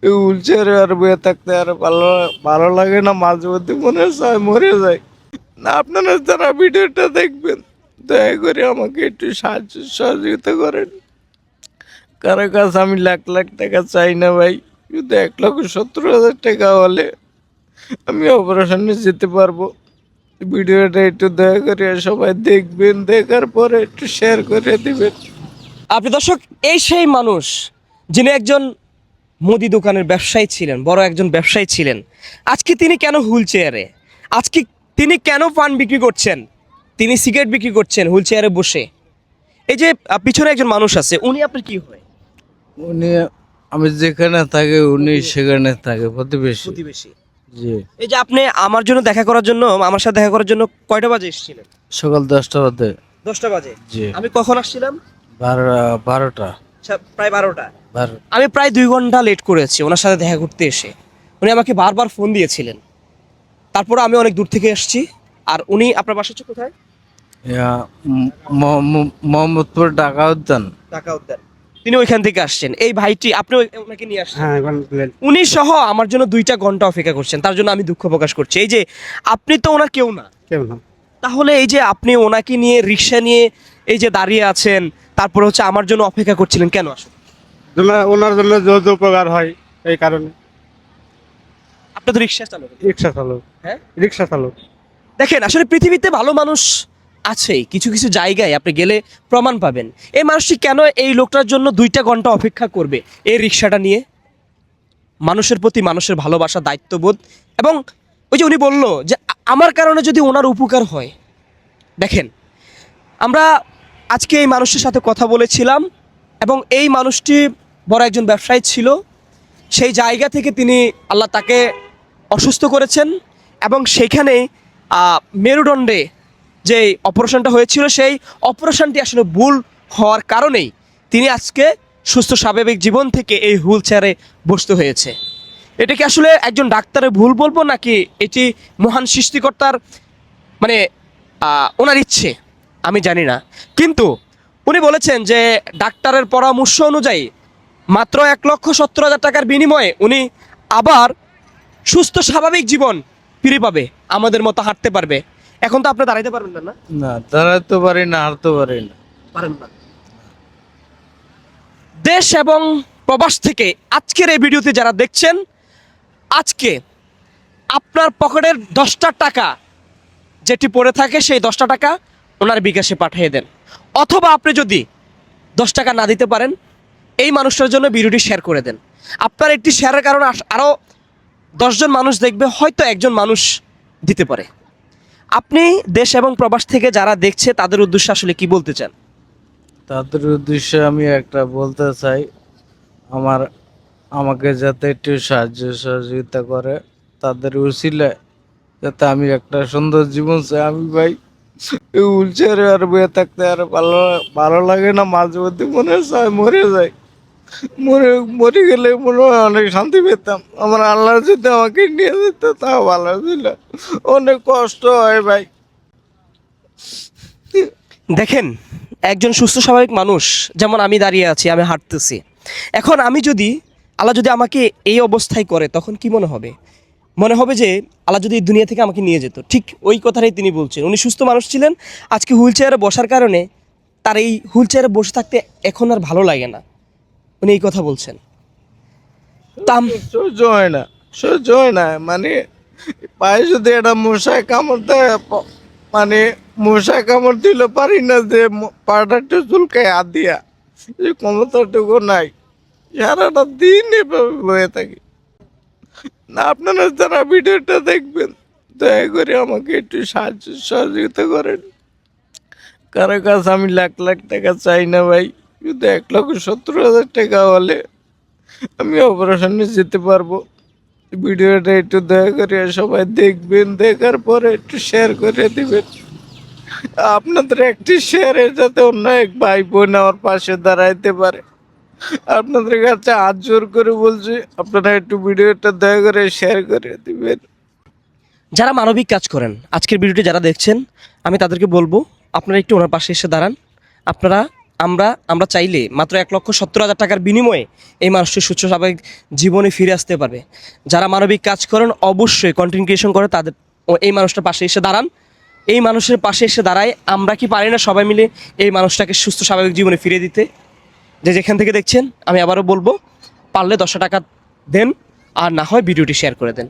এই হুইল চেয়ারে আর বয়ে থাকতে আর ভালো ভালো লাগে না, মাঝে মধ্যে মনে হয় মরে যায়। না, আপনারা যারা ভিডিওটা দেখবেন দয়া করে আমাকে একটু সাহায্য সহযোগিতা করেন। কারো কাছে আমি লাখ লাখ টাকা চাই না ভাই, শুধু 1,70,000 টাকা হলে আমি অপারেশনে যেতে পারবো। ভিডিওটা একটু দয়া করে সবাই দেখবেন, দেখার পরে একটু শেয়ার করে দিবেন। আপনি দর্শক, এই সেই মানুষ যিনি একজন মুদি দোকানের ব্যবসায়ী ছিলেন, বড় একজন ব্যবসায়ী ছিলেন। আজকে তিনি কেন হুইল চেয়ারে? আজকে তিনি কেন পান বিক্রি করছেন? তিনি সিগারেট বিক্রি করছেন হুইল চেয়ারে বসে। এই যে পিছনে একজন মানুষ আছে, উনি আপনার কি হয়? উনি, আমি যেখানে থাকি উনি সেখানে থাকে, প্রতিবেশী। প্রতিবেশী। জি। এই যে আপনি আমার জন্য দেখা করার জন্য, আমার সাথে দেখা করার জন্য কয়টা বাজে এসেছিলেন? সকাল 10টা বাজে। 10টা বাজে। জি। আমি কখন আসছিলাম? 12টা। আচ্ছা, প্রায় 12টা। 12। আমি প্রায় 2 ঘন্টা লেট করেছি ওনার সাথে দেখা করতে এসে। উনি আমাকে বারবার ফোন দিয়েছিলেন। তারপরে আমি অনেক দূর থেকে এসেছি। আর উনি, আপনার বাসা হচ্ছে কোথায়? মোহাম্মদপুর ঢাকা উদ্যান। ঢাকা উদ্যান। তিনি ওইখান থেকে আসছেন। এই ভাইটি, আপনি ওনাকে নিয়ে আসছেন। হ্যাঁ, উনি সহ আমার জন্য 2টা ঘন্টা অপেক্ষা করছেন, তার জন্য আমি দুঃখ প্রকাশ করছি। এই যে আপনি তো ওনার কেউ না, কেউ না। তাহলে এই যে আপনি ওনাকে নিয়ে রিক্সা নিয়ে এই যে দাঁড়িয়ে আছেন, তারপরে হচ্ছে আমার জন্য অপেক্ষা করছিলেন কেন? আসলে ওনার জন্য যত উপকার হয় এই কারণে। আপনি তো রিক্সা চালক। রিক্সা চালক। হ্যাঁ, রিক্সা চালক। দেখেন আসলে পৃথিবীতে ভালো মানুষ আছেই, কিছু কিছু জায়গায় আপনি গেলে প্রমাণ পাবেন। এই মানুষটি কেন এই লোকটার জন্য 2টা ঘন্টা অপেক্ষা করবে এই রিক্সাটা নিয়ে? মানুষের প্রতি মানুষের ভালোবাসা, দায়িত্ববোধ। এবং ওই যে উনি বলল যে আমার কারণে যদি ওনার উপকার হয়। দেখেন, আমরা আজকে এই মানুষটির সাথে কথা বলেছিলাম এবং এই মানুষটি বড় একজন ব্যবসায়ী ছিল। সেই জায়গা থেকে তিনি, আল্লাহ তাকে অসুস্থ করেছেন এবং সেখানে মেরুদণ্ডে যে অপারেশনটা হয়েছিল, সেই অপারেশনটি আসলে ভুল হওয়ার কারণেই তিনি আজকে সুস্থ স্বাভাবিক জীবন থেকে এই হুইল চেয়ারে বসতে হয়েছে। এটা কি আসলে একজন ডাক্তারের ভুল বলবো, নাকি এটি মহান সৃষ্টিকর্তার মানে ওনার ইচ্ছে? আমি জানি না। কিন্তু উনি বলেছেন যে ডাক্তারের পরামর্শ অনুযায়ী মাত্র 1,70,000 টাকার বিনিময়ে উনি আবার সুস্থ স্বাভাবিক জীবন ফিরে পাবে, আমাদের মতো হাঁটতে পারবে। এখন তো আপনি দাঁড়াইতে পারবেন না, না? না, দাঁড়াতে পারি না, হারতে পারি না। পারেন না। দেশ এবং প্রবাস থেকে আজকের এই ভিডিওতে যারা দেখছেন, আজকে আপনার পকেটের 10টা টাকা যেটি পড়ে থাকে, সেই 10টা টাকা ওনার বিকাশে পাঠিয়ে দেন। অথবা আপনি যদি 10 টাকা না দিতে পারেন, এই মানুষটার জন্য ভিডিওটি শেয়ার করে দেন। আপনার একটি শেয়ারের কারণে আরও 10জন মানুষ দেখবে, হয়তো একজন মানুষ দিতে পারে। আপনি দেশ এবং প্রবাস থেকে যারা দেখছে তাদের উদ্দেশ্যে আসলে কি বলতে চান? তাদের উদ্দেশ্যে আমি একটা বলতে চাই, আমার আমাকে যাতে একটু সাহায্য সহযোগিতা করে, তাদের উছিলায় যাতে আমি একটা সুন্দর জীবন চাই। আমি ভাই এই হুইল চেয়ারে আর বয়ে থাকতে আর ভালো ভালো লাগে না, মাঝে মধ্যে মনে হয় মরে যায়। মরে মরে গেলে মনে হয় অনেক শান্তি পেতাম। আমার আল্লাহ যদি আমাকে নিয়ে যেত তাও ভালো ছিল। অনেক কষ্ট হয় ভাই। দেখেন, একজন সুস্থ স্বাভাবিক মানুষ যেমন আমি দাঁড়িয়ে আছি, আমি হাঁটতেছি। এখন আমি যদি, আল্লাহ যদি আমাকে এই অবস্থায় করে, তখন কি মনে হবে? মনে হবে যে আল্লাহ যদি এই দুনিয়া থেকে আমাকে নিয়ে যেত। ঠিক ওই কথাটাই তিনি বলছেন। উনি সুস্থ মানুষ ছিলেন, আজকে হুইল চেয়ারে বসার কারণে তার এই হুইল চেয়ারে বসে থাকতে এখন আর ভালো লাগে না। উনি এই কথা বলছেন। তাম সহ্য হয় না, সহ্য হয় না। মানে পায়ে যদি একটা মশায় কামড় দেয়, মানে মশায় কামড় দিলে পারি না যে পাটা একটু চুলকায় হাত দিয়া, এই ক্ষমতাটুকু নাই। সারাটা দিন এভাবে বয়ে থাকি। না, আপনারা যারা ভিডিওটা দেখবেন দয়া করে আমাকে একটু সাহায্য সহযোগিতা করেন। কারো কাছে আমি লাখ লাখ টাকা চাই না ভাই, শুধু 1,70,000 টাকা হলে আমি অপারেশনে যেতে পারবো। ভিডিওটা একটু দয়া করে সবাই দেখবেন, দেখার পরে একটু শেয়ার করে দিবেন। আপনাদের একটি শেয়ারে যাতে অন্য এক ভাই বোন আমার পাশে দাঁড়াইতে পারে, আপনাদের কাছে হাত জোর করে বলছি, আপনারা একটু ভিডিওটা দয়া করে শেয়ার করে দিবেন। যারা মানবিক কাজ করেন, আজকের ভিডিওটি যারা দেখছেন, আমি তাদেরকে বলবো আপনারা একটু ওনার পাশে এসে দাঁড়ান। আপনারা আমরা চাইলে মাত্র 1,70,000 টাকার বিনিময়ে এই মানুষটি সুস্থ স্বাভাবিক জীবনে ফিরে আসতে পারবে। যারা মানবিক কাজ করেন অবশ্যই কন্টেন্ট ক্রিয়েশন করে তাদের এই মানুষটার পাশে এসে দাঁড়ান। এই মানুষের পাশে এসে দাঁড়ায় আমরা কি পারি না সবাই মিলে এই মানুষটাকে সুস্থ স্বাভাবিক জীবনে ফিরে দিতে? যে যেখান থেকে দেখছেন আমি আবারও বলবো, পারলে 10 টাকা দেন, আর না হয় ভিডিওটি শেয়ার করে দেন।